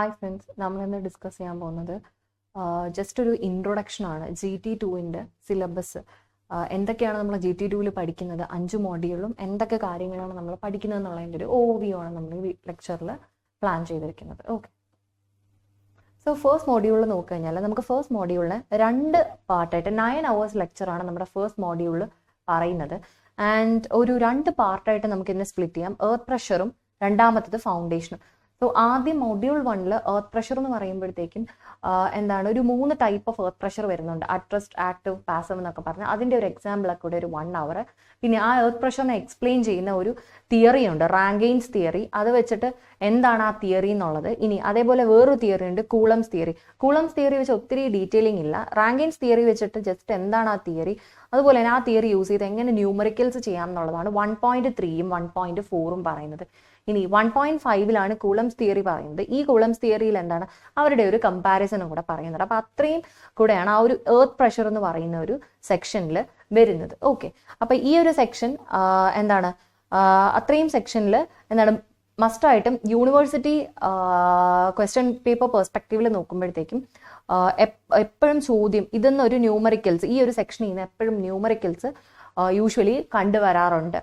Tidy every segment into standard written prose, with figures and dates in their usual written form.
Hi friends, നമ്മളിന്ന് discuss ചെയ്യാൻ പോകുന്നത് ജസ്റ്റ് ഒരു ഇൻട്രൊഡക്ഷൻ ആണ്. GT2 സിലബസ് എന്തൊക്കെയാണ് നമ്മൾ GT2 പഠിക്കുന്നത്, 5 മോഡ്യൂളും എന്തൊക്കെ കാര്യങ്ങളാണ് നമ്മൾ പഠിക്കുന്നത് എന്നുള്ളതിൻ്റെ ഒരു ഓവർവ്യൂ ആണ് നമ്മൾ ഈ ലെക്ചറിൽ പ്ലാൻ ചെയ്തിരിക്കുന്നത്. ഓക്കെ, സോ ഫസ്റ്റ് മോഡ്യൂളിൽ നോക്കിക്കഴിഞ്ഞാൽ നമുക്ക് ഫസ്റ്റ് മോഡ്യൂളിന് 2 പാർട്ടായിട്ട് 9 hours ലെക്ചറാണ് നമ്മുടെ ഫസ്റ്റ് മോഡ്യൂളിൽ പറയുന്നത്. ആൻഡ് ഒരു 2 പാർട്ടായിട്ട് നമുക്ക് ഇന്ന് സ്പ്ലിറ്റ് ചെയ്യാം. എർത്ത് പ്രഷറും രണ്ടാമത്തത് ഫൗണ്ടേഷനും. സോ ആദ്യം മൊഡ്യൂൾ 1 എർത്ത് പ്രഷർ എന്ന് പറയുമ്പോഴത്തേക്കും എന്താണ് ഒരു 3 ടൈപ്പ് ഓഫ് എർത്ത് പ്രഷർ വരുന്നുണ്ട്. അട്രസ്റ്റ്, ആക്റ്റീവ്, പാസീവ് എന്നൊക്കെ പറഞ്ഞാൽ അതിൻ്റെ ഒരു എക്സാമ്പിളൊക്കെ കൂടെ ഒരു 1 hour. പിന്നെ ആ എർത്ത് പ്രഷറിനെ എക്സ്പ്ലെയിൻ ചെയ്യുന്ന ഒരു തിയറി ഉണ്ട്, റാങ്കൈൻസ് തിയറി. അത് വെച്ചിട്ട് എന്താണ് ആ തിയറി എന്നുള്ളത്. ഇനി അതേപോലെ വേറൊരു തിയറി ഉണ്ട്, കൂളംസ് തിയറി. കൂളംസ് തിയറി വെച്ച് ഒത്തിരി ഡീറ്റെയിലിംഗ് ഇല്ല. റാങ്കൈൻസ് തിയറി വെച്ചിട്ട് ജസ്റ്റ് എന്താണ് ആ തിയറി, അതുപോലെ തന്നെ ആ തിയറി യൂസ് ചെയ്ത് എങ്ങനെ ന്യൂമറിക്കൽസ് ചെയ്യാം എന്നുള്ളതാണ് 1.3ഉം 1.4ഉം പറയുന്നത്. ഇനി 1.5ലാണ് കൂളംസ് തിയറി പറയുന്നത്. ഈ കൂളംസ് തിയറിയിൽ എന്താണ് അവരുടെ ഒരു കമ്പാരിസണും കൂടെ പറയുന്നത്. അപ്പോൾ അത്രയും കൂടെയാണ് ആ ഒരു എർത്ത് പ്രഷർ എന്ന് പറയുന്ന ഒരു സെക്ഷനിൽ വരുന്നത്. ഓക്കെ, അപ്പോൾ ഈ ഒരു സെക്ഷൻ എന്താണ് അത്രയും സെക്ഷനിൽ എന്താണ് മസ്റ്റായിട്ടും യൂണിവേഴ്സിറ്റി ക്വസ്റ്റ്യൻ പേപ്പർ പെർസ്പെക്റ്റീവിൽ നോക്കുമ്പോഴത്തേക്കും എപ്പോഴും ചോദ്യം ഇതെന്നൊരു ന്യൂമറിക്കൽസ്, ഈ ഒരു സെക്ഷനിൽ നിന്ന് എപ്പോഴും ന്യൂമറിക്കൽസ് യൂഷ്വലി കണ്ടുവരാറുണ്ട്.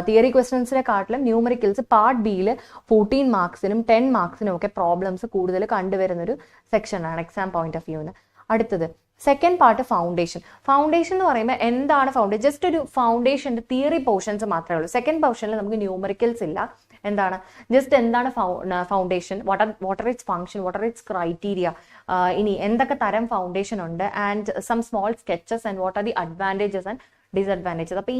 തിയറി ക്വസ്റ്റ്യൻസിനെക്കാട്ടിലും ന്യൂമറിക്കൽസ് പാർട്ട് ബിയിൽ 14 മാർക്സിനും 10 മാർക്സിനും ഒക്കെ പ്രോബ്ലംസ് കൂടുതൽ കണ്ടുവരുന്നൊരു സെക്ഷനാണ് എക്സാം പോയിന്റ് ഓഫ് വ്യൂവിന്. അടുത്തത് സെക്കൻഡ് പാർട്ട് ഫൗണ്ടേഷൻ. ഫൗണ്ടേഷൻ എന്ന് പറയുമ്പോൾ എന്താണ് ഫൗണ്ടേഷൻ? ജസ്റ്റ് ഒരു ഫൗണ്ടേഷൻ്റെ തിയറി പോർഷൻസ് മാത്രമേ ഉള്ളൂ. സെക്കൻഡ് പോർഷനിൽ നമുക്ക് ന്യൂമറിക്കൽസ് ഇല്ല. എന്താണ് ജസ്റ്റ് എന്താണ് foundation, what are its function, what are its criteria, ഇനി എന്തൊക്കെ തരം ഫൗണ്ടേഷൻ ഉണ്ട്, and some small sketches and what are the advantages and disadvantages. അപ്പോൾ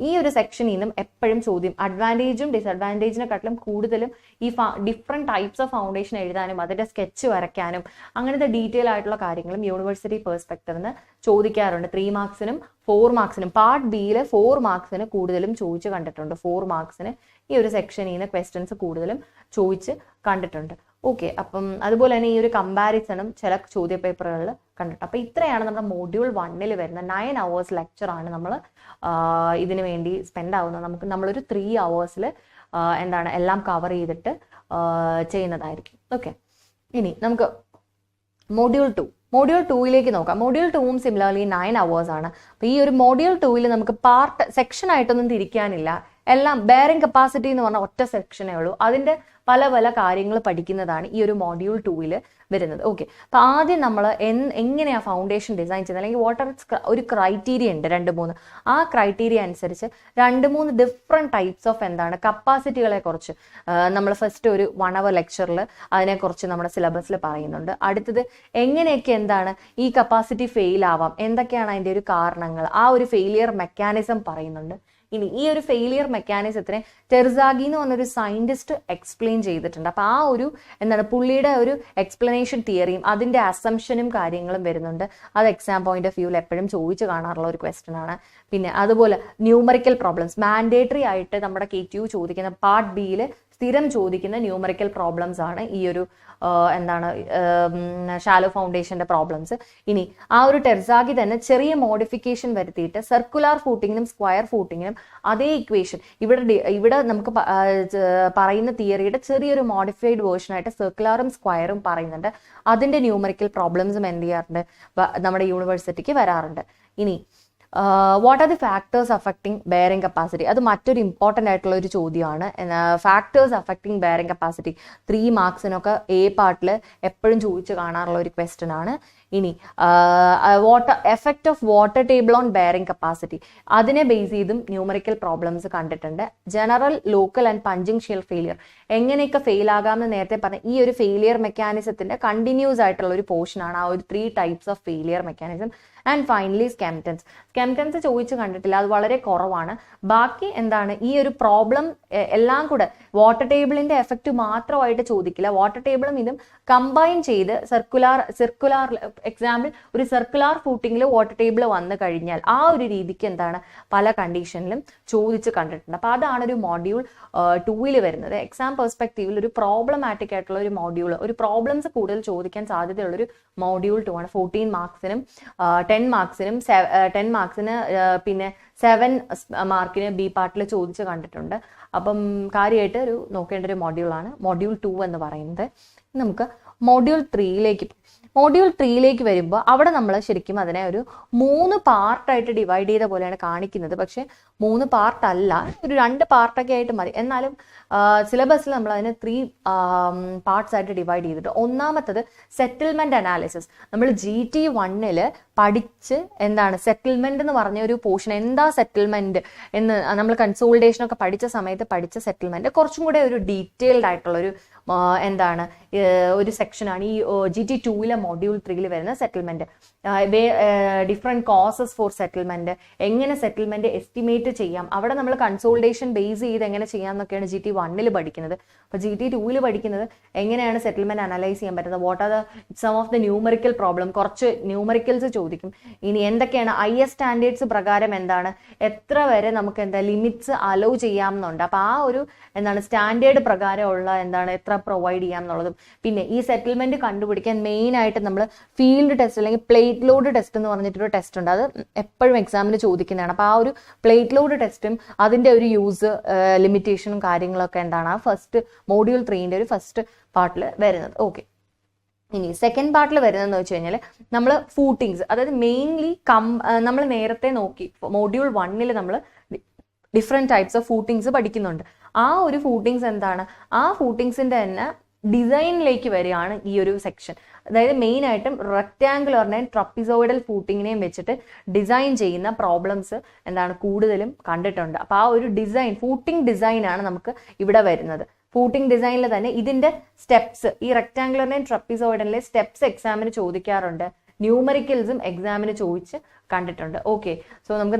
ഈ ഒരു സെക്ഷനിൽ നിന്നും എപ്പോഴും ചോദ്യം അഡ്വാൻറ്റേജും ഡിസഡ്വാൻറ്റേജിനെക്കാട്ടിലും കൂടുതലും ഈ ഡിഫറെൻറ്റ് ടൈപ്സ് ഓഫ് ഫൗണ്ടേഷൻ എഴുതാനും അതിൻ്റെ സ്കെച്ച് വരയ്ക്കാനും അങ്ങനത്തെ ഡീറ്റെയിൽ ആയിട്ടുള്ള കാര്യങ്ങളും യൂണിവേഴ്സിറ്റി പെർസ്പെക്റ്റീവിന് ചോദിക്കാറുണ്ട്. 3 മാർക്സിനും 4 മാർക്സിനും പാർട്ട് ബിയിൽ 4 മാർക്സിന് കൂടുതലും ചോദിച്ച് കണ്ടിട്ടുണ്ട്. 4 മാർക്സിന് ഈ ഒരു സെക്ഷനിൽ നിന്ന് ക്വസ്റ്റ്യൻസ് കൂടുതലും ചോദിച്ച് കണ്ടിട്ടുണ്ട്. ഓക്കെ, അപ്പം അതുപോലെ തന്നെ ഈ ഒരു കമ്പാരിസണും ചില ചോദ്യ പേപ്പറുകളിൽ കണ്ടിട്ടുണ്ട്. അപ്പോൾ ഇത്രയാണ് നമ്മുടെ മോഡ്യൂൾ 1 വരുന്ന 9 hours ലെക്ചറാണ് നമ്മൾ ഇതിനു വേണ്ടി സ്പെൻഡ് ആവുന്നത്. നമ്മളൊരു 3 hours എന്താണ് എല്ലാം കവർ ചെയ്തിട്ട് ചെയ്യുന്നതായിരിക്കും. ഓക്കെ, ഇനി നമുക്ക് മോഡ്യൂൾ 2യിലേക്ക് നോക്കാം. മോഡ്യൂൾ 2ഉം സിമിലർലി 9 hours ആണ്. അപ്പോൾ ഈ ഒരു മോഡ്യൂൾ 2ൽ നമുക്ക് പാർട്ട് സെക്ഷൻ ആയിട്ടൊന്നും തിരിക്കാനില്ല. എല്ലാം ബെയറിംഗ് കപ്പാസിറ്റി എന്ന് പറഞ്ഞാൽ ഒറ്റ സെക്ഷനേ ഉള്ളൂ. അതിൻ്റെ പല കാര്യങ്ങൾ പഠിക്കുന്നതാണ് ഈ ഒരു മോഡ്യൂൾ 2ൽ വരുന്നത്. ഓക്കെ, അപ്പോൾ ആദ്യം നമ്മൾ എങ്ങനെയാണ് ഫൗണ്ടേഷൻ ഡിസൈൻ ചെയ്യുന്നത്, അല്ലെങ്കിൽ വാട്ട് ആർ ഒരു ക്രൈറ്റീരിയ ഉണ്ട് 2-3. ആ ക്രൈറ്റീരിയ അനുസരിച്ച് 2-3 ഡിഫറെൻറ്റ് ടൈപ്സ് ഓഫ് എന്താണ് കപ്പാസിറ്റികളെ കുറിച്ച് നമ്മൾ ഫസ്റ്റ് ഒരു 1 hour ലെക്ചറിൽ അതിനെക്കുറിച്ച് നമ്മുടെ സിലബസിൽ പറയുന്നുണ്ട്. അടുത്തത് എങ്ങനെയൊക്കെ എന്താണ് ഈ കപ്പാസിറ്റി ഫെയിൽ ആവാം, എന്തൊക്കെയാണ് അതിൻ്റെ ഒരു കാരണങ്ങൾ, ആ ഒരു ഫെയിലിയർ മെക്കാനിസം പറയുന്നുണ്ട്. ഇനി ഈ ഒരു ഫെയിലിയർ മെക്കാനിസത്തിനെ ടെർസാഗി എന്ന് പറഞ്ഞൊരു സയന്റിസ്റ്റ് എക്സ്പ്ലെയിൻ ചെയ്തിട്ടുണ്ട്. അപ്പോൾ ആ ഒരു എന്താണ് പുള്ളിയുടെ ഒരു എക്സ്പ്ലനേഷൻ തിയറിയും അതിൻ്റെ അസംഷനും കാര്യങ്ങളും വരുന്നുണ്ട്. അത് എക്സാം പോയിന്റ് ഓഫ് വ്യൂവിൽ എപ്പോഴും ചോദിച്ചു കാണാറുള്ള ഒരു ക്വസ്റ്റ്യൻ ആണ്. പിന്നെ അതുപോലെ ന്യൂമറിക്കൽ പ്രോബ്ലംസ് മാൻഡേറ്ററി ആയിട്ട് നമ്മുടെ KTU ചോദിക്കുന്ന പാർട്ട് ബിയിൽ സ്ഥിരം ചോദിക്കുന്ന ന്യൂമറിക്കൽ പ്രോബ്ലംസ് ആണ് ഈ ഒരു എന്താണ് ഷാലോ ഫൗണ്ടേഷന്റെ പ്രോബ്ലംസ്. ഇനി ആ ഒരു ടെർസാഗി തന്നെ ചെറിയ മോഡിഫിക്കേഷൻ വരുത്തിയിട്ട് സർക്കുലാർ ഫൂട്ടിങ്ങിനും സ്ക്വയർ ഫൂട്ടിങ്ങിനും അതേ ഇക്വേഷൻ ഇവിടെ നമുക്ക് പറയുന്ന തിയറിയുടെ ചെറിയൊരു മോഡിഫൈഡ് വേർഷനായിട്ട് സർക്കുലാറും സ്ക്വയറും പറയുന്നുണ്ട്. അതിന്റെ ന്യൂമറിക്കൽ പ്രോബ്ലംസും എന്ത് ചെയ്യാറുണ്ട് നമ്മുടെ യൂണിവേഴ്സിറ്റിക്ക് വരാറുണ്ട്. ഇനി what are the factors affecting bearing capacity, അത് മറ്റൊരു ഇമ്പോർട്ടൻ്റ് ആയിട്ടുള്ള ഒരു ചോദ്യമാണ്. Factors affecting bearing capacity 3 മാർക്സിനൊക്കെ A പാർട്ടിൽ എപ്പോഴും ചോദിച്ച് കാണാറുള്ള ഒരു ക്വസ്റ്റ്യൻ ആണ്. ഇനി effect of water table on bearing capacity, അതിനെ ബേസ് ചെയ്തും ന്യൂമറിക്കൽ പ്രോബ്ലംസ് കണ്ടിട്ടുണ്ട്. ജനറൽ, ലോക്കൽ ആൻഡ് പഞ്ചിങ്ഷ്യൽ ഫെയിലിയർ, എങ്ങനെയൊക്കെ ഫെയിൽ ആകാമെന്ന് നേരത്തെ പറഞ്ഞ ഈ ഒരു ഫെയിലിയർ മെക്കാനിസത്തിന്റെ കണ്ടിന്യൂസ് ആയിട്ടുള്ള ഒരു പോർഷനാണ് ആ ഒരു 3 types of failure mechanism. And finally സ്കെംറ്റൻസ് ചോദിച്ച് കണ്ടിട്ടില്ല, അത് വളരെ കുറവാണ്. ബാക്കി എന്താണ് ഈ ഒരു പ്രോബ്ലം എല്ലാം കൂടെ വാട്ടർ ടേബിളിന്റെ എഫക്റ്റ് മാത്രമായിട്ട് ചോദിക്കില്ല. വാട്ടർ ടേബിളും ഇതും കമ്പൈൻ ചെയ്ത് സർക്കുലാർ എക്സാമ്പിൾ ഒരു സർക്കുലാർ ഫൂട്ടിങ്ങിൽ വാട്ടർ ടേബിൾ വന്നു കഴിഞ്ഞാൽ ആ ഒരു രീതിക്ക് എന്താണ് പല കണ്ടീഷനിലും ചോദിച്ച് കണ്ടിട്ടുണ്ട്. അപ്പോൾ അതാണ് ഒരു മൊഡ്യൂൾ 2 വരുന്നത്. എക്സാം പെർസ്പെക്റ്റീവിൽ ഒരു പ്രോബ്ലമാറ്റിക് ആയിട്ടുള്ള ഒരു മൊഡ്യൂൾ, ഒരു പ്രോബ്ലംസ് കൂടുതൽ ചോദിക്കാൻ സാധ്യതയുള്ളൊരു മൊഡ്യൂൾ 2 ആണ്. 14 മാർക്സിനും 10 മാർക്സിനും 10 മാർക്സിന് പിന്നെ 7 മാർക്കിന് ബി പാർട്ടിൽ ചോദിച്ച് കണ്ടിട്ടുണ്ട്. അപ്പം കാര്യമായിട്ട് ഒരു നോക്കേണ്ട ഒരു മൊഡ്യൂളാണ് മൊഡ്യൂൾ 2 എന്ന് പറയുന്നത്. നമുക്ക് മൊഡ്യൂൾ 3യിലേക്ക് വരുമ്പോൾ അവിടെ നമ്മൾ ശരിക്കും അതിനെ ഒരു 3 പാർട്ടായിട്ട് ഡിവൈഡ് ചെയ്ത പോലെയാണ് കാണിക്കുന്നത്. പക്ഷെ 3 പാർട്ടല്ല, ഒരു 2 പാർട്ടൊക്കെ ആയിട്ട് മതി. എന്നാലും സിലബസിൽ നമ്മൾ അതിനെ 3 പാർട്സ് ആയിട്ട് ഡിവൈഡ് ചെയ്തിട്ട്, ഒന്നാമത്തത് സെറ്റിൽമെന്റ് അനാലിസിസ്. നമ്മൾ GT1 പഠിച്ച് എന്താണ് സെറ്റിൽമെന്റ് എന്ന് പറഞ്ഞ ഒരു പോർഷൻ, എന്താ സെറ്റിൽമെന്റ് എന്ന് നമ്മൾ കൺസോളിഡേഷൻ ഒക്കെ പഠിച്ച സമയത്ത് പഠിച്ച സെറ്റിൽമെന്റ് കുറച്ചും കൂടെ ഒരു ഡീറ്റെയിൽഡ് ആയിട്ടുള്ള ഒരു എന്താണ് ഒരു സെക്ഷനാണ് ഈ GT2 മൊഡ്യൂൾ 3 വരുന്ന settlement. Different causes for settlement, എങ്ങനെ സെറ്റിൽമെന്റ് എസ്റ്റിമേറ്റ് ചെയ്യാം, അവിടെ നമ്മൾ കൺസോളിഡേഷൻ ബേസ് ചെയ്ത് എങ്ങനെ ചെയ്യാം എന്നൊക്കെയാണ് GT1 പഠിക്കുന്നത്. അപ്പോൾ GT2 പഠിക്കുന്നത് എങ്ങനെയാണ് സെറ്റിൽമെന്റ് അനലൈസ് ചെയ്യാൻ പറ്റുന്നത്, what are the sum of the numerical problem, കുറച്ച് ന്യൂമറിക്കൽസ് ചോദിക്കും. ഇനി എന്തൊക്കെയാണ് IS സ്റ്റാൻഡേർഡ്സ് പ്രകാരം എന്താണ് എത്ര വരെ നമുക്ക് എന്താ ലിമിറ്റ്സ് അലോ ചെയ്യാമെന്നുണ്ട്. അപ്പോൾ ആ ഒരു എന്താണ് സ്റ്റാൻഡേർഡ് പ്രകാരമുള്ള എന്താണ് എത്ര പ്രൊവൈഡ് ചെയ്യാം എന്നുള്ളതും. പിന്നെ ഈ സെറ്റിൽമെന്റ് കണ്ടുപിടിക്കാൻ മെയിൻ ആയിട്ട് നമ്മൾ ഫീൽഡ് ടെസ്റ്റ് അല്ലെങ്കിൽ പ്ലേറ്റ് ലോഡ് ടെസ്റ്റ് എന്ന് പറഞ്ഞിട്ടൊരു ടെസ്റ്റ് ഉണ്ട്. അത് എപ്പോഴും എക്സാമിന് ചോദിക്കുന്നതാണ്. അപ്പോൾ ആ ഒരു പ്ലേറ്റ് ലോഡ് ടെസ്റ്റും അതിന്റെ ഒരു യൂസ് ലിമിറ്റേഷനും കാര്യങ്ങളൊക്കെ എന്താണ് ആ ഫസ്റ്റ് മൊഡ്യൂൾ 3 ഒരു ഫസ്റ്റ് പാർട്ടിൽ വരുന്നത്. ഓക്കെ, ഇനി സെക്കൻഡ് പാർട്ടിൽ വരുന്നതെന്ന് വെച്ച് കഴിഞ്ഞാൽ നമ്മൾ ഫൂട്ടിങ്സ്, അതായത് മെയിൻലി നമ്മൾ നേരത്തെ നോക്കി മൊഡ്യൂൾ 1 നമ്മൾ ഡിഫറെൻറ്റ് ടൈപ്സ് ഓഫ് ഫൂട്ടിങ്സ് പഠിക്കുന്നുണ്ട്. ആ ഒരു ഫൂട്ടിങ്സ് എന്താണ്, ആ ഫൂട്ടിങ്സിന്റെ തന്നെ ഡിസൈനിലേക്ക് വരികയാണ് ഈ ഒരു സെക്ഷൻ. അതായത് മെയിൻ ആയിട്ടും റെക്ടാങ്കുലറിനെയും ട്രപ്പിസോയിഡൽ ഫൂട്ടിങ്ങിനെയും വെച്ചിട്ട് ഡിസൈൻ ചെയ്യുന്ന പ്രോബ്ലംസ് എന്താണ് കൂടുതലും കണ്ടിട്ടുണ്ട്. അപ്പോൾ ആ ഒരു ഡിസൈൻ, ഫൂട്ടിംഗ് ഡിസൈനാണ് നമുക്ക് ഇവിടെ വരുന്നത്. ഫൂട്ടിംഗ് ഡിസൈനിൽ തന്നെ ഇതിന്റെ സ്റ്റെപ്സ്, ഈ റെക്ടാങ്കുലറിനെയും ട്രപ്പിസോയിഡലിലെ സ്റ്റെപ്സ് എക്സാമിന് ചോദിക്കാറുണ്ട്. ന്യൂമറിക്കൽസും എക്സാമിന് ചോദിച്ച് കണ്ടിട്ടുണ്ട്. ഓക്കെ, സോ നമുക്ക്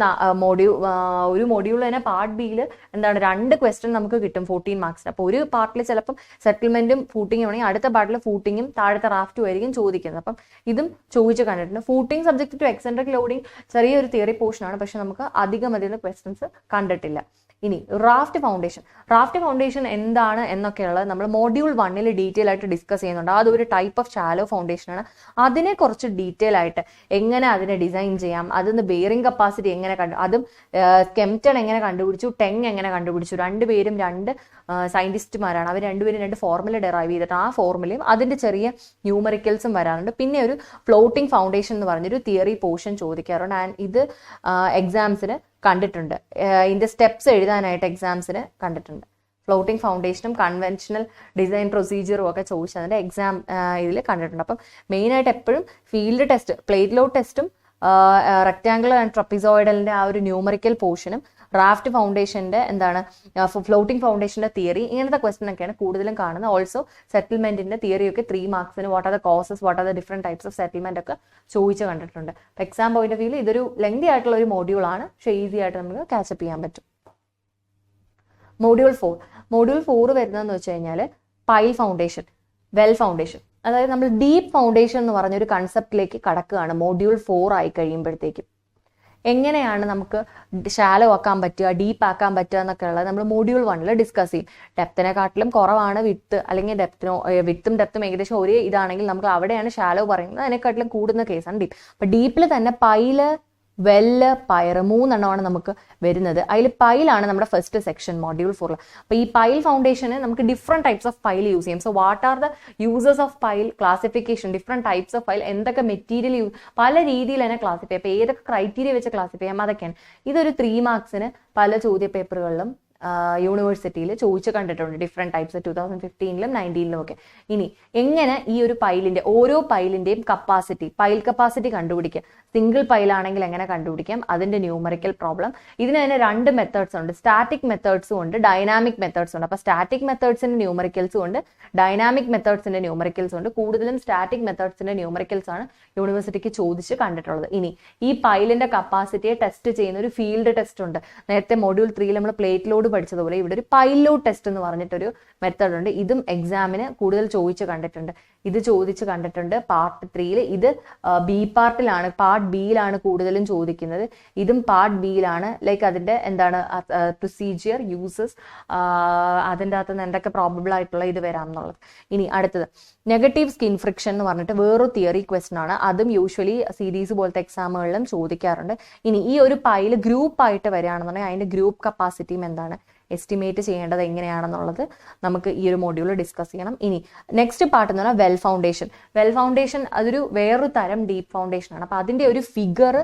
ഒരു മൊഡ്യൂൾ തന്നെ പാർട്ട് ബിയിൽ എന്താണ് 2 ക്വസ്റ്റ്യൻ നമുക്ക് കിട്ടും 14 മാർക്സിന്. അപ്പോൾ ഒരു പാർട്ടിൽ ചിലപ്പം സെറ്റിൽമെന്റും ഫൂട്ടിങ്ങും ആണെങ്കിൽ അടുത്ത പാർട്ടിൽ ഫൂട്ടിങ്ങും താഴത്തെ റാഫ്റ്റും ആയിരിക്കും ചോദിക്കുന്നത്. അപ്പം ഇതും ചോദിച്ച് കണ്ടിട്ടുണ്ട്. Footing subject to eccentric loading ചെറിയൊരു തിയറി പോർഷനാണ്, പക്ഷെ നമുക്ക് അധികം ക്വസ്റ്റ്യൻസ് കണ്ടിട്ടില്ല. ഇനി റാഫ്റ്റ് ഫൗണ്ടേഷൻ എന്താണ് എന്നൊക്കെയുള്ളത് നമ്മൾ മൊഡ്യൂൾ 1 ഡീറ്റെയിൽ ആയിട്ട് ഡിസ്കസ് ചെയ്യുന്നുണ്ട്. അതൊരു ടൈപ്പ് ഓഫ് ഷാലോ ഫൗണ്ടേഷനാണ്. അതിനെ കുറച്ച് ഡീറ്റെയിൽ ആയിട്ട് എങ്ങനെ അതിനെ ഡിസൈൻ ചെയ്യാം, അതിന് ബെയറിംഗ് കപ്പാസിറ്റി എങ്ങനെ അതും കെംപ്റ്റൺ എങ്ങനെ കണ്ടുപിടിച്ചു, ടെങ് എങ്ങനെ കണ്ടുപിടിച്ചു, രണ്ടുപേരും 2 സയന്റിസ്റ്റുമാരാണ്. അവർ രണ്ടുപേരും 2 ഫോർമുല ഡെറൈവ് ചെയ്തിട്ട് ആ ഫോർമുലയും അതിന്റെ ചെറിയ ന്യൂമറിക്കൽസും വരാറുണ്ട്. പിന്നെ ഒരു ഫ്ലോട്ടിംഗ് ഫൗണ്ടേഷൻ എന്ന് പറഞ്ഞൊരു തിയറി പോർഷൻ ചോദിക്കാറുണ്ട്. ആൻഡ് ഇത് എക്സാംസിന് കണ്ടിട്ടുണ്ട്. ഇതിന്റെ സ്റ്റെപ്സ് എഴുതാനായിട്ട് എക്സാംസിന് കണ്ടിട്ടുണ്ട്. ഫ്ലോട്ടിംഗ് ഫൗണ്ടേഷനും കൺവെൻഷണൽ ഡിസൈൻ പ്രൊസീജിയറും ഒക്കെ ചോദിച്ചതിന്റെ എക്സാം ഇതിൽ കണ്ടിട്ടുണ്ട്. അപ്പം മെയിനായിട്ട് എപ്പോഴും ഫീൽഡ് ടെസ്റ്റ്, പ്ലേറ്റ് ലോഡ് ടെസ്റ്റും റെക്ടാങ്കുലർ ആൻഡ് ട്രപ്പിസോയിഡലിന്റെ ആ ഒരു ന്യൂമറിക്കൽ പോർഷനും റാഫ്റ്റ് ഫൗണ്ടേഷന്റെ എന്താണ് ഫ്ലോട്ടിംഗ് ഫൗണ്ടേഷന്റെ തിയറി, ഇങ്ങനത്തെ ക്വസ്റ്റൻ ഒക്കെയാണ് കൂടുതലും കാണുന്നത്. ഓൾസോ സെറ്റിൽമെന്റിന്റെ തിയറിയൊക്കെ 3 മാർക്സിന് what are the causes, what are the different types of settlement ഒക്കെ ചോദിച്ച് കണ്ടിട്ടുണ്ട്. എക്സാം പോയിന്റ് ഓഫ് വ്യൂവിൽ ഇതൊരു ലെങ്തി ആയിട്ടുള്ള ഒരു മൊഡ്യൂളാണ്, പക്ഷേ ഈസി ആയിട്ട് നമുക്ക് കാച്ചപ്പ് ചെയ്യാൻ പറ്റും. മൊഡ്യൂൾ 4 വരുന്നതെന്ന് വെച്ച് കഴിഞ്ഞാൽ പൈൽ ഫൗണ്ടേഷൻ, വെൽ ഫൗണ്ടേഷൻ. അതായത് നമ്മൾ ഡീപ്പ് ഫൗണ്ടേഷൻ എന്ന് പറഞ്ഞൊരു കൺസെപ്റ്റിലേക്ക് കടക്കുകയാണ് മൊഡ്യൂൾ 4 ആയി കഴിയുമ്പോഴത്തേക്കും. എങ്ങനെയാണ് നമുക്ക് ഷാലോ ആക്കാൻ പറ്റുക, ഡീപ്പ് ആക്കാൻ പറ്റുക എന്നൊക്കെ ഉള്ളത് നമ്മൾ മൊഡ്യൂൾ 1 ഡിസ്കസ് ചെയ്യും. ഡെപ്തിനെക്കാട്ടിലും കുറവാണ് വിത്ത്, അല്ലെങ്കിൽ വിത്തും ഡെപ്തും ഏകദേശം ഒരേ ഇതാണെങ്കിൽ നമുക്ക് അവിടെയാണ് ഷാലോ പറയുന്നത്, അതിനെക്കാട്ടിലും കൂടുന്ന കേസാണ് ഡീപ്പ്. അപ്പൊ ഡീപ്പിൽ തന്നെ പൈല്, വെല്ല്, പയർ 3 എണ്ണമാണ് നമുക്ക് വരുന്നത്. അതിൽ പൈലാണ് നമ്മുടെ ഫസ്റ്റ് സെക്ഷൻ മൊഡ്യൂൾ 4. അപ്പോൾ ഈ പൈൽ ഫൗണ്ടേഷന് നമുക്ക് different types of pile use ചെയ്യും. So what are the users of pile, classification, different types of pile, എന്തൊക്കെ മെറ്റീരിയൽ പല രീതിയിൽ തന്നെ ക്ലാസിഫൈ ചെയ്യാം. അപ്പോൾ ഏതൊക്കെ ക്രൈറ്റീരിയ വെച്ച് ക്ലാസിഫൈ ചെയ്യാം അതൊക്കെയാണ്. ഇതൊരു 3 മാർക്സിന് പല ചോദ്യ പേപ്പറുകളിലും യൂണിവേഴ്സിറ്റിയിൽ ചോദിച്ചു കണ്ടിട്ടുണ്ട്. ഡിഫറെന്റ് ടൈപ്സ് 2015-ലും 19-ലും ഒക്കെ. ഇനി എങ്ങനെ ഈ ഒരു പൈലിന്റെ ഓരോ പൈലിന്റെയും കപ്പാസിറ്റി, പൈൽ കപ്പാസിറ്റി കണ്ടുപിടിക്കാം. സിംഗിൾ പൈലാണെങ്കിൽ എങ്ങനെ കണ്ടുപിടിക്കാം, അതിന്റെ ന്യൂമറിക്കൽ പ്രോബ്ലം. ഇതിന് തന്നെ 2 മെത്തേഡ്സ് ഉണ്ട്. സ്റ്റാറ്റിക് മെത്തേഡ്സും ഉണ്ട്, ഡൈനാമിക് മെത്തേഡ്സും ഉണ്ട്. അപ്പൊ സ്റ്റാറ്റിക് മെത്തേഡ്സിന്റെ ന്യൂമറിക്കൽസും ഉണ്ട്, ഡൈനാമിക് മെത്തേഡ്സിന്റെ ന്യൂമറിക്കൽസും ഉണ്ട്. കൂടുതലും സ്റ്റാറ്റിക് മെത്തേഡ്സിന്റെ ന്യൂമറിക്കൽസ് ആണ് യൂണിവേഴ്സിറ്റിക്ക് ചോദിച്ച് കണ്ടിട്ടുള്ളത്. ഇനി ഈ പൈലിന്റെ കപ്പാസിറ്റിയെ ടെസ്റ്റ് ചെയ്യുന്ന ഒരു ഫീൽഡ് ടെസ്റ്റ് ഉണ്ട്. നേരത്തെ മൊഡ്യൂൾ 3 നമ്മൾ പ്ലേറ്റ് ലോഡ് പഠിച്ചതുപോലെ ഇവിടെ ഒരു പൈൽ ലോഡ് ടെസ്റ്റ് എന്ന് പറഞ്ഞിട്ടൊരു മെത്തേഡ് ഉണ്ട്. ഇതും എക്സാമിന് കൂടുതൽ ചോദിച്ച് കണ്ടിട്ടുണ്ട്. ഇത് ചോദിച്ച് കണ്ടിട്ടുണ്ട് പാർട്ട് 3-ൽ. ഇത് ബി പാർട്ടിലാണ്, പാർട്ട് ബിയിലാണ് കൂടുതലും ചോദിക്കുന്നത്. ഇതും പാർട്ട് ബിയിലാണ്. ലൈക്ക് അതിന്റെ എന്താണ് പ്രൊസീജിയർ, യൂസസ്, അതിൻ്റെ അകത്ത് നിന്ന് എന്തൊക്കെ പ്രോബബിൾ ആയിട്ടുള്ള ഇത് വരാം എന്നുള്ളത്. ഇനി അടുത്തത് നെഗറ്റീവ് സ്കിൻ ഫ്രിക്ഷൻ എന്ന് പറഞ്ഞിട്ട് വേറൊരു തിയറി ക്വസ്റ്റൻ ആണ്. അതും യൂഷ്വലി സീരീസ് പോലത്തെ എക്സാമുകളിലും ചോദിക്കാറുണ്ട്. ഇനി ഈ ഒരു പൈല് ഗ്രൂപ്പ് ആയിട്ട് വരികയാണെന്നുണ്ടെങ്കിൽ അതിന്റെ ഗ്രൂപ്പ് കപ്പാസിറ്റിയും എന്താണ് എസ്റ്റിമേറ്റ് ചെയ്യേണ്ടത് എങ്ങനെയാണെന്നുള്ളത് നമുക്ക് ഈ ഒരു മോഡ്യൂളിൽ ഡിസ്കസ് ചെയ്യണം. ഇനി നെക്സ്റ്റ് പാർട്ട് എന്ന് പറഞ്ഞാൽ വെൽ ഫൗണ്ടേഷൻ. വെൽ ഫൗണ്ടേഷൻ അതൊരു വേറൊരു തരം ഡീപ്പ് ഫൗണ്ടേഷൻ ആണ്. അപ്പൊ അതിന്റെ ഒരു ഫിഗർ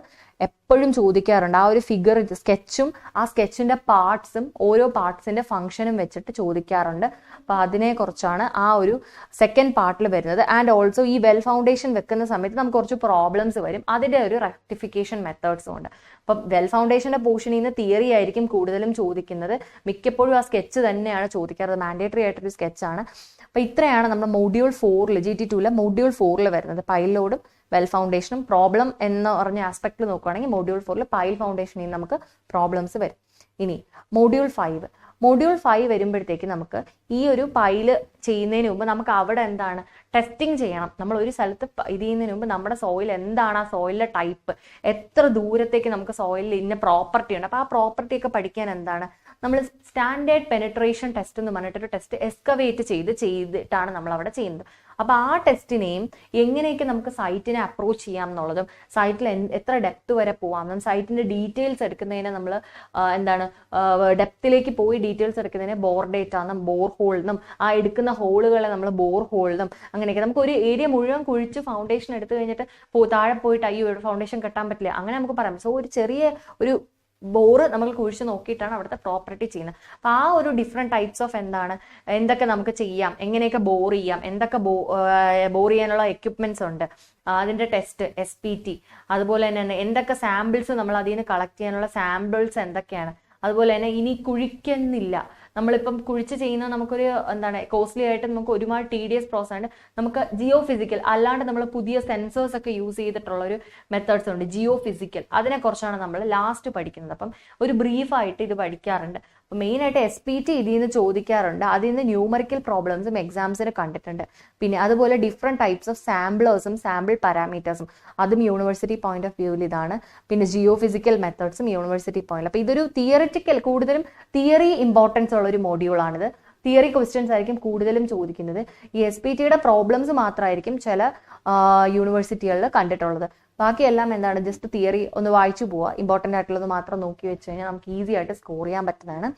എപ്പോഴും ചോദിക്കാറുണ്ട്. ആ ഒരു ഫിഗർ സ്കെച്ചും ആ സ്കെച്ചിന്റെ പാർട്സും ഓരോ പാർട്സിന്റെ ഫംഗ്ഷനും വെച്ചിട്ട് ചോദിക്കാറുണ്ട്. അപ്പൊ അതിനെ കുറിച്ചാണ് ആ ഒരു സെക്കൻഡ് പാർട്ടിൽ വരുന്നത്. ആൻഡ് ഓൾസോ ഈ വെൽ ഫൗണ്ടേഷൻ വെക്കുന്ന സമയത്ത് നമുക്ക് കുറച്ച് പ്രോബ്ലംസ് വരും. അതിന്റെ ഒരു റെക്ടിഫിക്കേഷൻ മെത്തേഡ്സും ഉണ്ട്. അപ്പം വെൽ ഫൗണ്ടേഷന്റെ പോർഷനിൽ നിന്ന് തിയറി ആയിരിക്കും കൂടുതലും ചോദിക്കുന്നത്. മിക്കപ്പോഴും ആ സ്കെച്ച് തന്നെയാണ് ചോദിക്കാറ്. മാൻഡേറ്ററി ആയിട്ടൊരു സ്കെച്ചാണ്. അപ്പൊ ഇത്രയാണ് നമ്മുടെ മൊഡ്യൂൾ 4-ൽ GT2-ലെ മൊഡ്യൂൾ 4-ൽ വരുന്നത്. പൈൽ ലോഡും വെൽ ഫൗണ്ടേഷനും. പ്രോബ്ലം എന്ന് പറഞ്ഞ ആസ്പെക്റ്റിൽ നോക്കുകയാണെങ്കിൽ മൊഡ്യൂൾ 4-ൽ പൈൽ ഫൗണ്ടേഷനിൽ നമുക്ക് പ്രോബ്ലംസ് വരും. ഇനി മൊഡ്യൂൾ 5. മൊഡ്യൂൾ 5 വരുമ്പോഴത്തേക്ക് നമുക്ക് ഈ ഒരു പൈല് ചെയ്യുന്നതിന് മുമ്പ് നമുക്ക് അവിടെ എന്താണ് ടെസ്റ്റിംഗ് ചെയ്യണം. നമ്മൾ ഒരു സ്ഥലത്ത് ഇത് ചെയ്യുന്നതിന് മുമ്പ് നമ്മുടെ സോയിൽ എന്താണ്, ആ സോയിലിന്റെ ടൈപ്പ്, എത്ര ദൂരത്തേക്ക് നമുക്ക് സോയിലിൽ ഇന്ന പ്രോപ്പർട്ടി ഉണ്ട്. അപ്പൊ ആ പ്രോപ്പർട്ടി ഒക്കെ പഠിക്കാൻ എന്താണ് നമ്മൾ സ്റ്റാൻഡേർഡ് പെനിട്രേഷൻ ടെസ്റ്റ് എന്ന് പറഞ്ഞിട്ടൊരു ടെസ്റ്റ് എക്സ്കവേറ്റ് ചെയ്തിട്ടാണ് നമ്മൾ അവിടെ ചെയ്യുന്നത്. അപ്പൊ ആ ടെസ്റ്റിനെയും എങ്ങനെയൊക്കെ നമുക്ക് സൈറ്റിനെ അപ്രോച്ച് ചെയ്യാം എന്നുള്ളതും സൈറ്റിൽ എത്ര ഡെപ്ത് വരെ പോവാമെന്നും സൈറ്റിന്റെ ഡീറ്റെയിൽസ് എടുക്കുന്നതിനെ നമ്മൾ എന്താണ് ഡെപ്തിലേക്ക് പോയി ഡീറ്റെയിൽസ് എടുക്കുന്നതിനെ ബോർ ഡേറ്റ എന്നും ബോർ ഹോൾ എന്നും ആ എടുക്കുന്ന ഹോളുകളെ നമ്മൾ ബോർ ഹോൾ എന്നും അങ്ങനെയൊക്കെ നമുക്ക് ഒരു ഏരിയ മുഴുവൻ കുഴിച്ച് ഫൗണ്ടേഷൻ എടുത്തു കഴിഞ്ഞിട്ട് താഴെ പോയിട്ട് അയ്യോ ഫൗണ്ടേഷൻ കെട്ടാൻ പറ്റില്ല അങ്ങനെ നമുക്ക് പറയാം. സോ ഒരു ചെറിയ ഒരു ബോറ് നമ്മൾ കുഴിച്ച് നോക്കിയിട്ടാണ് അവിടുത്തെ പ്രോപ്പർട്ടി ചെയ്യുന്നത്. അപ്പൊ ആ ഒരു ഡിഫറെന്റ് ടൈപ്സ് ഓഫ് എന്തൊക്കെ നമുക്ക് ചെയ്യാം, എങ്ങനെയൊക്കെ ബോർ ചെയ്യാം, എന്തൊക്കെ ബോർ ചെയ്യാനുള്ള എക്യുപ്മെന്റ്സ് ഉണ്ട്, അതിന്റെ ടെസ്റ്റ് SPT, അതുപോലെ തന്നെ എന്തൊക്കെ സാമ്പിൾസ് നമ്മൾ അതിൽ നിന്ന് കളക്ട് ചെയ്യാനുള്ള സാമ്പിൾസ് എന്തൊക്കെയാണ്, അതുപോലെ തന്നെ ഇനി കുഴിക്കുന്നില്ല നമ്മളിപ്പം കുഴിച്ച് ചെയ്യുന്ന നമുക്കൊരു എന്താണ് കോസ്റ്റ്ലി ആയിട്ട് നമുക്ക് ഒരുപാട് TDS പ്രോസസ് ആണ്. നമുക്ക് ജിയോ ഫിസിക്കൽ അല്ലാണ്ട് നമ്മൾ പുതിയ സെൻസേഴ്സ് ഒക്കെ യൂസ് ചെയ്തിട്ടുള്ള ഒരു മെത്തേഡ്സ് ഉണ്ട് ജിയോ ഫിസിക്കൽ. അതിനെക്കുറിച്ചാണ് നമ്മൾ ലാസ്റ്റ് പഠിക്കുന്നത്. അപ്പം ഒരു ബ്രീഫായിട്ട് ഇത് പഠിക്കാറുണ്ട്. അപ്പം മെയിനായിട്ട് SPT ഇതിൽ നിന്ന് ചോദിക്കാറുണ്ട്. അതിൽ നിന്ന് ന്യൂമറിക്കൽ പ്രോബ്ലംസും എക്സാംസിന് കണ്ടിട്ടുണ്ട്. പിന്നെ അതുപോലെ ഡിഫറെന്റ് ടൈപ്സ് ഓഫ് സാമ്പിളേഴ്സും സാമ്പിൾ പാരാമീറ്റേഴ്സും അതും യൂണിവേഴ്സിറ്റി പോയിന്റ് ഓഫ് വ്യൂവിൽ ഇതാണ്. പിന്നെ ജിയോ ഫിസിക്കൽ മെത്തേഡ്സും യൂണിവേഴ്സിറ്റി പോയിന്റ്. അപ്പൊ ഇതൊരു തിയറിറ്റിക്കൽ കൂടുതലും തിയറി ഇമ്പോർട്ടൻസ് ഉള്ള ഒരു മോഡ്യൂളാണിത്. തിയറി ക്വസ്റ്റ്യൻസ് ആയിരിക്കും കൂടുതലും ചോദിക്കുന്നത്. ഈ SPTയുടെ പ്രോബ്ലംസ് മാത്രമായിരിക്കും ചില യൂണിവേഴ്സിറ്റികളിൽ കണ്ടിട്ടുള്ളത്. ബാക്കിയെല്ലാം എന്താണ് ജസ്റ്റ് തിയറി ഒന്ന് വായിച്ചു പോവുക, ഇമ്പോർട്ടൻ്റ് ആയിട്ടുള്ളത് മാത്രം നോക്കി വെച്ച് കഴിഞ്ഞാൽ നമുക്ക് ഈസി ആയിട്ട് സ്കോർ ചെയ്യാൻ പറ്റുന്നതാണ്.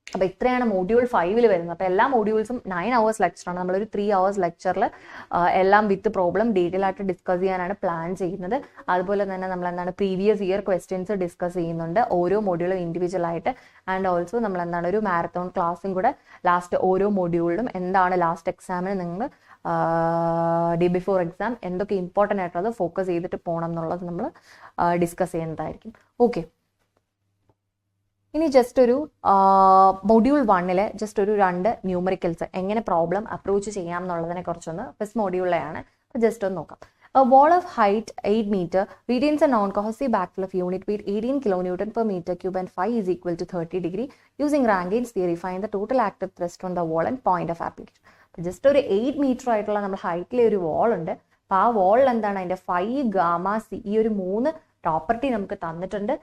അപ്പൊ ഇത്രയാണ് മൊഡ്യൂൾ 5-ൽ വരുന്നത്. അപ്പൊ എല്ലാ മൊഡ്യൂൾസും 9 hours ലെക്ചറാണ്. നമ്മളൊരു 3 hours ലെക്ചറിൽ എല്ലാം വിത്ത് പ്രോബ്ലം ഡീറ്റെയിൽ ആയിട്ട് ഡിസ്കസ് ചെയ്യാനാണ് പ്ലാൻ ചെയ്യുന്നത്. അതുപോലെ തന്നെ നമ്മൾ എന്താണ് പ്രീവിയസ് ഇയർ ക്വസ്റ്റ്യൻസ് ഡിസ്കസ് ചെയ്യുന്നുണ്ട് ഓരോ മൊഡ്യൂളും ഇൻഡിവിജ്വൽ ആയിട്ട്. ആൻഡ് ഓൾസോ നമ്മൾ എന്താണ് ഒരു മാരത്തോൺ ക്ലാസ്സും കൂടെ ലാസ്റ്റ് ഓരോ മൊഡ്യൂളിലും എന്താണ് ലാസ്റ്റ് എക്സാമിന് നിങ്ങൾ ഡേ ബിഫോർ എക്സാം എന്തൊക്കെ ഇമ്പോർട്ടൻ്റ് ആയിട്ടുള്ളത് ഫോക്കസ് ചെയ്തിട്ട് പോകണം എന്നുള്ളത് നമ്മൾ ഡിസ്കസ് ചെയ്യുന്നതായിരിക്കും. ഓക്കെ, ഇനി ജസ്റ്റ് ഒരു മൊഡ്യൂൾ 1-ലെ ജസ്റ്റ് ഒരു 2 ന്യൂമറിക്കൽസ് എങ്ങനെ പ്രോബ്ലം അപ്രോച്ച് ചെയ്യാം എന്നുള്ളതിനെ കുറിച്ചൊന്ന് ഫസ്റ്റ് മൊഡ്യൂളിലെയാണ്. ജസ്റ്റ് ഒന്ന് നോക്കാം. A wall of height 8 meter retains a non-cohesive backfill of unit weight 18 kilonewton per meter cube and phi is equal to 30 degree. Using Rankine's theory, find the total active thrust on the wall and point of application. Just ഒരു 8 meter ആയിട്ടുള്ള നമ്മുടെ ഹൈറ്റിലെ ഒരു വാൾ ഉണ്ട്. അപ്പൊ ആ വാളിൽ എന്താണ് അതിന്റെ phi gamma C ഈ ഒരു 3 പ്രോപ്പർട്ടി നമുക്ക് തന്നിട്ടുണ്ട്.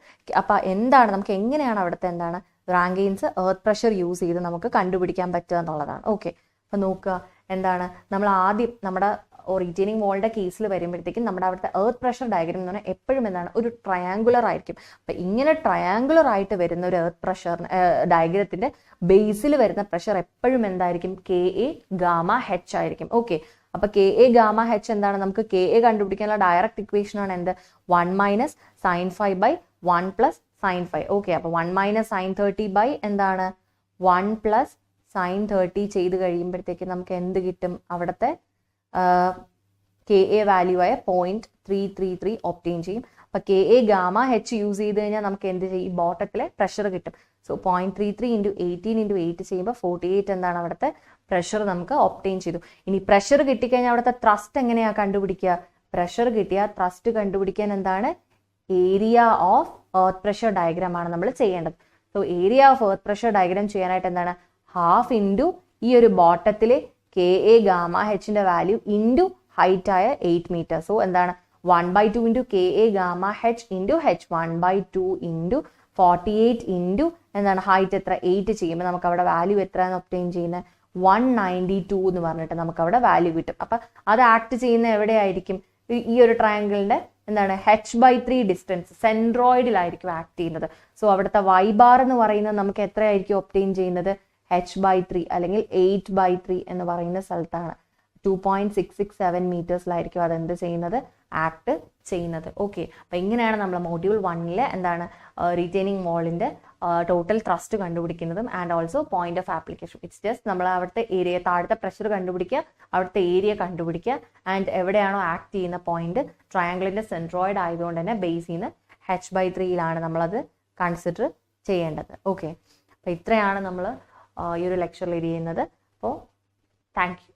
അപ്പൊ എന്താണ് നമുക്ക് എങ്ങനെയാണ് അവിടുത്തെ എന്താണ് റാങ്കൈൻസ് എർത്ത് പ്രഷർ യൂസ് ചെയ്ത് നമുക്ക് കണ്ടുപിടിക്കാൻ പറ്റുക എന്നുള്ളതാണ്. ഓക്കെ, അപ്പൊ നോക്കുക എന്താണ് നമ്മൾ ആദ്യം നമ്മുടെ റീറ്റെയിനിങ് വാളിന്റെ കേസിൽ വരുമ്പോഴത്തേക്കും നമ്മുടെ അവിടുത്തെ എർത്ത് പ്രഷർ ഡയഗ്രം എന്ന് പറഞ്ഞാൽ എപ്പോഴും എന്താണ് ഒരു ട്രയാങ്കുലർ ആയിരിക്കും. അപ്പൊ ഇങ്ങനെ ട്രയാങ്കുലർ ആയിട്ട് വരുന്ന ഒരു എർത്ത് പ്രഷർ ഡയഗ്രത്തിന്റെ ബേസിൽ വരുന്ന പ്രഷർ എപ്പോഴും എന്തായിരിക്കും KA ഗാമ H ആയിരിക്കും. ഓക്കെ, അപ്പൊ KA ഗാമ H എന്താണ് നമുക്ക് KA കണ്ടുപിടിക്കാനുള്ള ഡയറക്റ്റ് ഇക്വേഷൻ ആണ് എന്ത് 1 - sin phi by 1 + sin phi. Okay, അപ്പൊ 1 - sin 30 by എന്താണ് 1 + sin 30 ചെയ്ത് കഴിയുമ്പോഴത്തേക്ക് നമുക്ക് എന്ത് കിട്ടും അവിടുത്തെ KA വാല്യൂ ആയ 0.333 ഒപ്റ്റെയിൻ ചെയ്യും. അപ്പൊ KA ഗാമ H യൂസ് ചെയ്ത് കഴിഞ്ഞാൽ നമുക്ക് എന്ത് ചെയ്യും ബോട്ടത്തിലെ പ്രഷർ കിട്ടും. സോ 0.33 × 18 × 8 ചെയ്യുമ്പോൾ 48 എന്താണ് അവിടുത്തെ പ്രഷർ നമുക്ക് ഒപ്റ്റെയിൻ ചെയ്തു. ഇനി പ്രഷർ കിട്ടിക്കഴിഞ്ഞാൽ അവിടുത്തെ ത്രസ്റ്റ് എങ്ങനെയാ കണ്ടുപിടിക്കുക? പ്രഷർ കിട്ടിയ ത്രസ്റ്റ് കണ്ടുപിടിക്കാൻ എന്താണ് area of earth pressure diagram ആണ് നമ്മൾ ചെയ്യേണ്ടത്. So area of earth pressure diagram ചെയ്യാനായിട്ട് എന്താണ് 1/2 × ഈ ഒരു ബോട്ടത്തിലെ KA ഗാമ ഹെച്ചിന്റെ വാല്യൂ ഇൻറ്റു ഹൈറ്റ് ആയ 8 മീറ്റർ. സോ എന്താണ് 1/2 into KA gamma H into H 1/2 into 48 into എന്താണ് ഹൈറ്റ് എത്ര 8 ചെയ്യുമ്പോൾ നമുക്ക് അവിടെ വാല്യൂ എത്രയാണ് ഒബ്റ്റെയിൻ ചെയ്യുന്നത് 192 എന്ന് പറഞ്ഞിട്ട് നമുക്ക് അവിടെ വാല്യൂ കിട്ടും. അപ്പൊ അത് ആക്ട് ചെയ്യുന്ന എവിടെയായിരിക്കും ഈ ഒരു ട്രയാങ്കിളിന്റെ എന്താണ് h/3 ഡിസ്റ്റൻസ് സെൻട്രോയിഡിലായിരിക്കും ആക്ട് ചെയ്യുന്നത്. സോ അവിടുത്തെ y ബാർ എന്ന് പറയുന്നത് നമുക്ക് എത്രയായിരിക്കും ഒബ്റ്റെയിൻ ചെയ്യുന്നത് h/3 അല്ലെങ്കിൽ 8/3 എന്ന് പറയുന്ന സ്ഥലത്താണ് 2.667 മീറ്റേഴ്സിലായിരിക്കും അത് എന്ത് ചെയ്യുന്നത് ആക്ട് ചെയ്യുന്നത്. ഓക്കെ, അപ്പൊ ഇങ്ങനെയാണ് നമ്മൾ മൊഡ്യൂൾ 1 എന്താണ് റീറ്റെയിനിങ് വാളിന്റെ ടോട്ടൽ ത്രസ്റ്റ് കണ്ടുപിടിക്കുന്നതും and also point of application. It's just നമ്മൾ അവിടുത്തെ ഏരിയ താഴത്തെ പ്രഷർ കണ്ടുപിടിക്കുക, അവിടുത്തെ ഏരിയ കണ്ടുപിടിക്കുക ആൻഡ് എവിടെയാണോ ആക്ട് ചെയ്യുന്ന പോയിന്റ് ട്രയാങ്കിളിന്റെ സെൻട്രോയിഡ് ആയതുകൊണ്ട് തന്നെ ബേസ് ചെയ്യുന്ന h/3 നമ്മളത് കൺസിഡർ ചെയ്യേണ്ടത്. ഓക്കെ, അപ്പൊ ഇത്രയാണ് നമ്മൾ ഈ ഒരു ലെക്ചറിൽ ചെയ്യുന്നത്. അപ്പോൾ താങ്ക് യു.